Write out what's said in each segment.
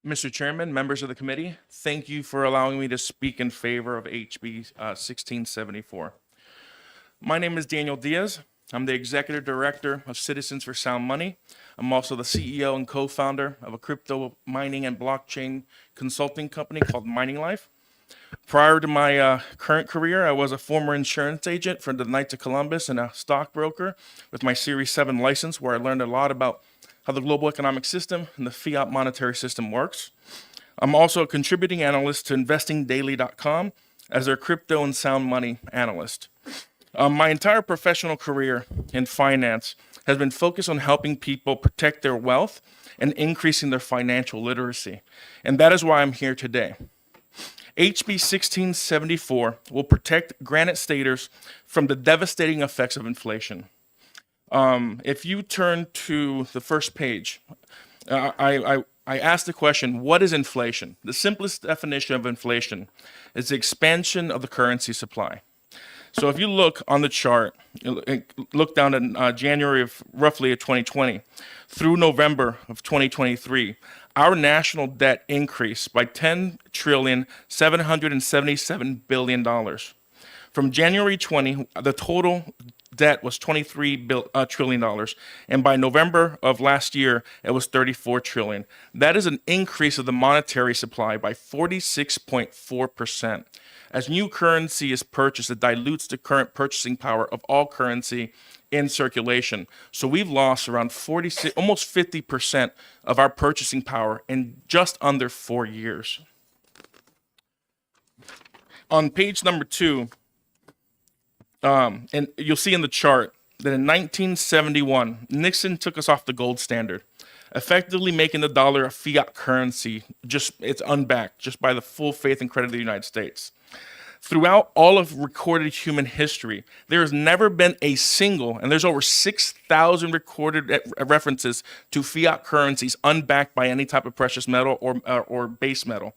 Mr. Chairman, members of the committee, thank you for allowing me to speak in favor of HB 1674. My name is Daniel Diaz. I'm the Executive Director of Citizens for Sound Money. I'm also the CEO and co-founder of a crypto mining and blockchain consulting company called Mining Life. Prior to my current career, I was a former insurance agent for the Knights of Columbus and a stockbroker with my Series 7 license, where I learned a lot about how the global economic system and the fiat monetary system works. I'm also a contributing analyst to investingdaily.com as their crypto and sound money analyst. My entire professional career in finance has been focused on helping people protect their wealth and increasing their financial literacy. And that is why I'm here today. HB 1674 will protect Granite Staters from the devastating effects of inflation. If you turn to the first page, I asked the question, what is inflation? The simplest definition of inflation is the expansion of the currency supply. So if you look on the chart, look down in January of roughly 2020 through November of 2023, our national debt increased by $10,777 billion. From January 20, the total debt was $23 trillion, and by November of last year, it was $34 trillion. That is an increase of the monetary supply by 46.4%. As new currency is purchased, it dilutes the current purchasing power of all currency in circulation. So we've lost around 46, almost 50% of our purchasing power in just under 4 years. On page number 2, and you'll see in the chart that in 1971, Nixon took us off the gold standard, effectively making the dollar a fiat currency. It's unbacked just by the full faith and credit of the United States. Throughout all of recorded human history, there has never been a single, and there's over 6,000 recorded references to fiat currencies unbacked by any type of precious metal or base metal.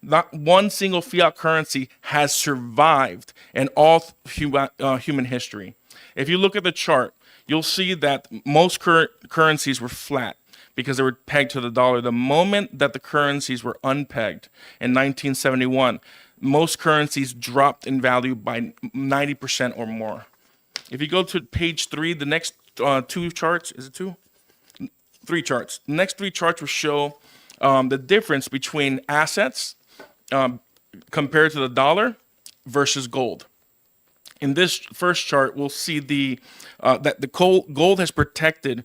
Not one single fiat currency has survived in all human history. If you look at the chart, you'll see that most currencies were flat because they were pegged to the dollar. The moment that the currencies were unpegged in 1971, most currencies dropped in value by 90% or more. If you go to page 3, the next 2 charts, is it 2? 3 charts. The next 3 charts will show the difference between assets compared to the dollar versus gold. In this first chart, we'll see that the gold has protected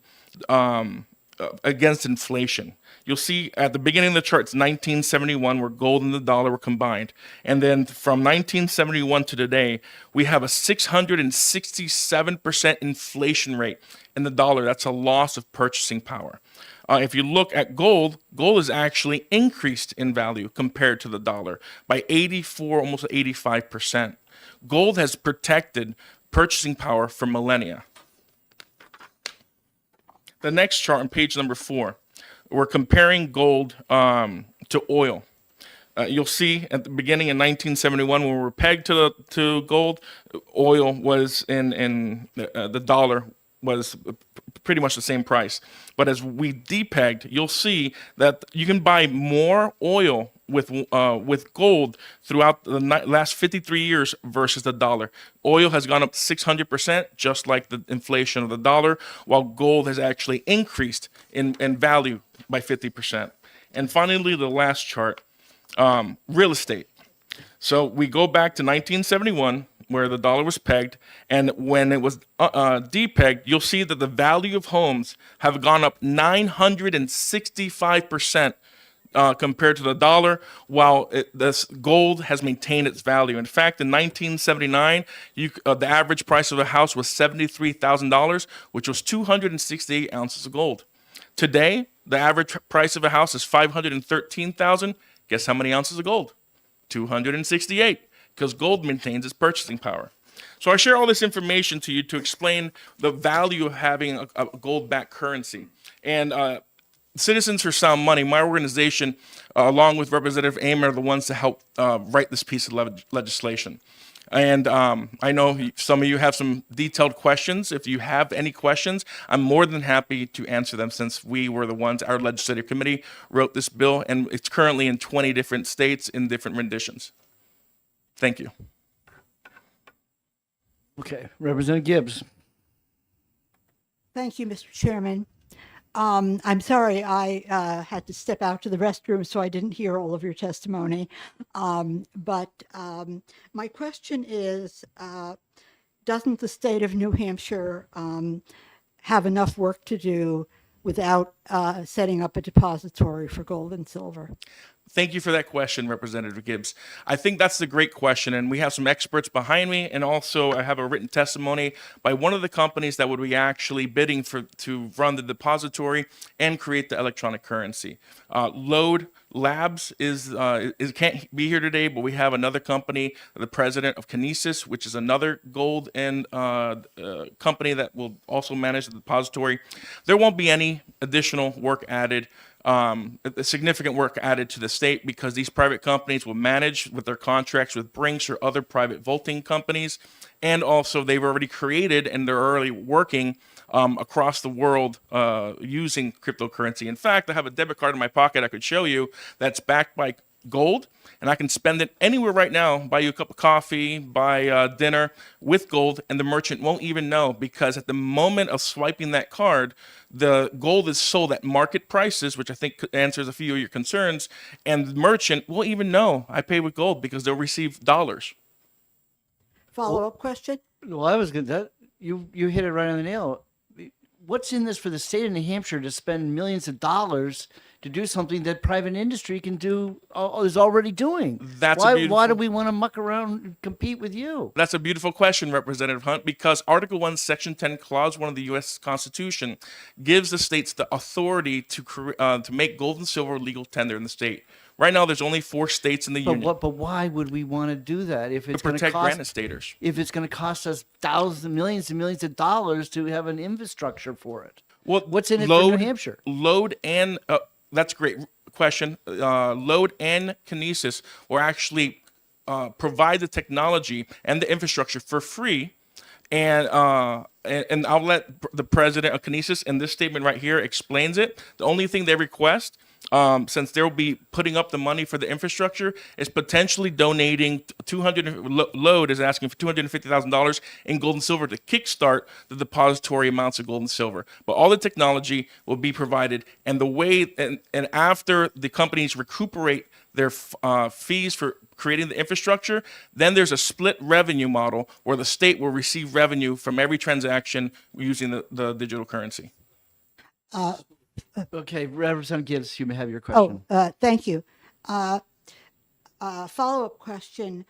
against inflation. You'll see at the beginning of the chart, it's 1971, where gold and the dollar were combined. And then from 1971 to today, we have a 667% inflation rate in the dollar. That's a loss of purchasing power. If you look at gold, gold has actually increased in value compared to the dollar by 84, almost 85%. Gold has protected purchasing power for millennia. The next chart on page number 4, we're comparing gold to oil. You'll see at the beginning in 1971, when we were pegged to gold, oil was in the dollar was pretty much the same price. But as we depegged, you'll see that you can buy more oil with gold throughout the last 53 years versus the dollar. Oil has gone up 600%, just like the inflation of the dollar, while gold has actually increased in value by 50%. And finally, the last chart, real estate. So we go back to 1971, where the dollar was pegged, and when it was depegged, you'll see that the value of homes have gone up 965% compared to the dollar, while this gold has maintained its value. In fact, in 1979, the average price of a house was $73,000, which was 268 ounces of gold. Today, the average price of a house is $513,000. Guess how many ounces of gold? 268, because gold maintains its purchasing power. So I share all this information to you to explain the value of having a gold-backed currency. And Citizens for Sound Money, my organization, along with Representative Amer, are the ones to help write this piece of legislation. And I know some of you have some detailed questions. If you have any questions, I'm more than happy to answer them since we were the ones, our legislative committee wrote this bill, and it's currently in 20 different states in different renditions. Thank you. Okay, Representative Gibbs. Thank you, Mr. Chairman. I'm sorry I had to step out to the restroom, so I didn't hear all of your testimony. But my question is, doesn't the state of New Hampshire have enough work to do without setting up a depository for gold and silver? Thank you for that question, Representative Gibbs. I think that's the great question, and we have some experts behind me, and also I have a written testimony by one of the companies that would be actually bidding to run the depository and create the electronic currency. Load Labs can't be here today, but we have another company, the president of Kinesis, which is another gold and company that will also manage the depository. There won't be any additional work added. Significant work added to the state because these private companies will manage with their contracts with Brinks or other private vaulting companies. And also they've already created and they're already working across the world using cryptocurrency. In fact, I have a debit card in my pocket I could show you that's backed by gold, and I can spend it anywhere right now, buy you a cup of coffee, buy dinner with gold, and the merchant won't even know because at the moment of swiping that card, the gold is sold at market prices, which I think answers a few of your concerns, and the merchant won't even know I pay with gold because they'll receive dollars. Follow-up question? Well, I was good. You hit it right on the nail. What's in this for the state of New Hampshire to spend millions of dollars to do something that private industry can do, is already doing? Why do we want to muck around and compete with you? That's a beautiful question, Representative Hunt, because Article 1, Section 10, Clause 1 of the U.S. Constitution gives the states the authority to make gold and silver legal tender in the state. Right now, there's only 4 states in the union. But why would we want to do that if it's to going to protect cost grant estaters? If it's going to cost us thousands, millions, and millions of dollars to have an infrastructure for it? Well, what's in it for New Hampshire? Load and that's a great question. Load and Kinesis will actually provide the technology and the infrastructure for free. And I'll let the president of Kinesis in this statement right here explains it. The only thing they request, since they'll be putting up the money for the infrastructure, is potentially donating Load is asking for $250,000 in gold and silver to kickstart the depository amounts of gold and silver. But all the technology will be provided, and the way and after the companies recuperate their fees for creating the infrastructure, then there's a split revenue model where the state will receive revenue from every transaction using the digital currency. Okay, Representative Gibbs, you may have your question. Thank you. Follow-up question.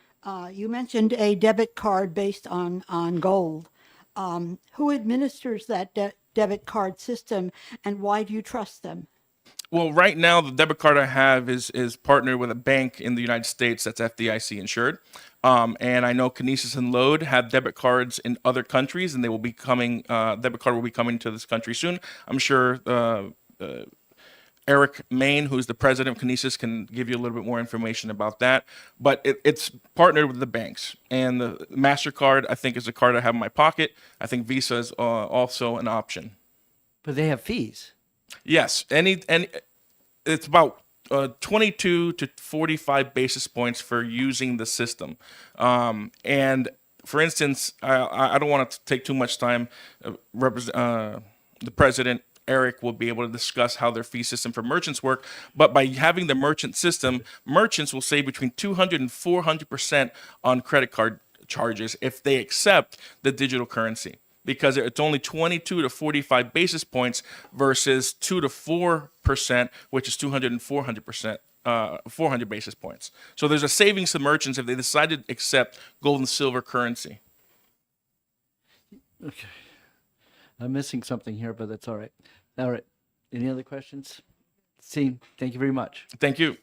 You mentioned a debit card based on gold. Who administers that debit card system, and why do you trust them? Well, right now, the debit card I have is partnered with a bank in the United States that's FDIC insured. And I know Kinesis and Load have debit cards in other countries, and they will be coming. Debit card will be coming to this country soon. I'm sure Eric Main, who's the president of Kinesis, can give you a little bit more information about that. But it's partnered with the banks, and the MasterCard I think is a card I have in my pocket. I think Visa is also an option. But they have fees. Yes, and it's about 22 to 45 basis points for using the system. And for instance, I don't want to take too much time. The president, Eric, will be able to discuss how their fee system for merchants work. But by having the merchant system, merchants will save between 200 and 400% on credit card charges if they accept the digital currency, because it's only 22 to 45 basis points versus 2 to 4%, which is 200 and 400%, 400 basis points. So there's a savings to merchants if they decide to accept gold and silver currency. Okay. I'm missing something here, but that's all right. All right. Any other questions? See, thank you very much. Thank you.